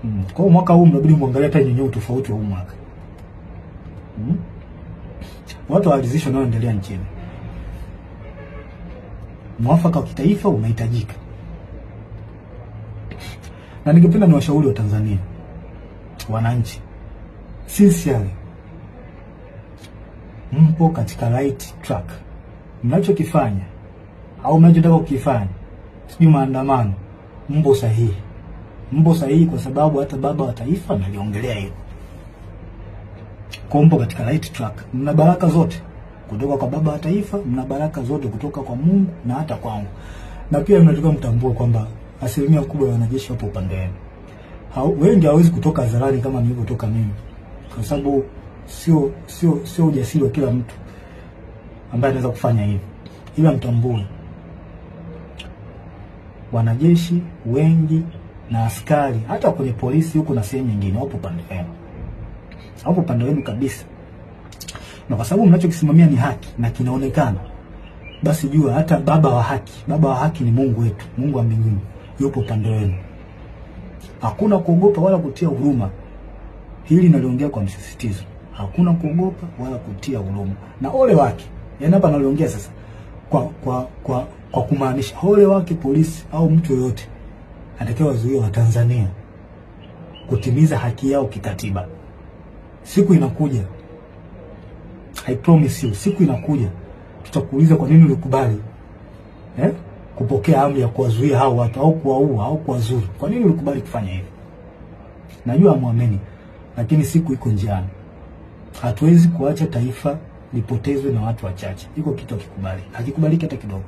Kwa hiyo mwaka huu mnabidi muangalie hata nyenyewe tofauti wa mwaka. Watu waalizishwa nao endelea nchini. Mwafaka wa kitaifa unahitajika. Na ningependa niwashauri wa Tanzania, wananchi, sincerely, mpo katika right track. Mnachokifanya au mnachotaka kukifanya, sijui maandamano, mpo sahihi. Mpo sahihi kwa sababu hata baba wa taifa analiongelea hilo. Kwa mpo katika right track. Mna baraka zote kutoka kwa baba wa taifa, mna baraka zote kutoka kwa Mungu na hata kwangu. Na pia mnataka mtambue kwamba asilimia kubwa ya wanajeshi wapo upande wenu. Wengi hawezi kutoka hadharani kama nilivyotoka mimi. Kwa sababu sio ujasiri wa kila mtu ambaye anaweza kufanya hivi. Ila mtambue wanajeshi wengi na askari hata kwenye polisi huko na sehemu nyingine wapo upande wenu. Hapo upande wenu kabisa. Na kwa sababu mnachokisimamia ni haki na kinaonekana, basi jua hata baba wa haki ni Mungu wetu, Mungu wa mbinguni, yupo upande wenu. Hakuna kuogopa wala kutia huruma. Hili naliongea kwa msisitizo. Hakuna kuogopa wala kutia huruma. Na ole wake, yani hapa naliongea sasa kwa kumaanisha ole wake polisi au mtu yoyote atakayewazuia wa Tanzania kutimiza haki yao kikatiba. Siku inakuja, I promise you, siku inakuja tutakuuliza kwa nini ulikubali kupokea amri ya kuwazuia hao watu au kuwaua au kuwazuru. Kwa nini ulikubali kufanya hivyo? Najua muamini, lakini siku iko njiani. Hatuwezi kuacha taifa lipotezwe na watu wachache. Iko kitu hakikubaliki hata kidogo.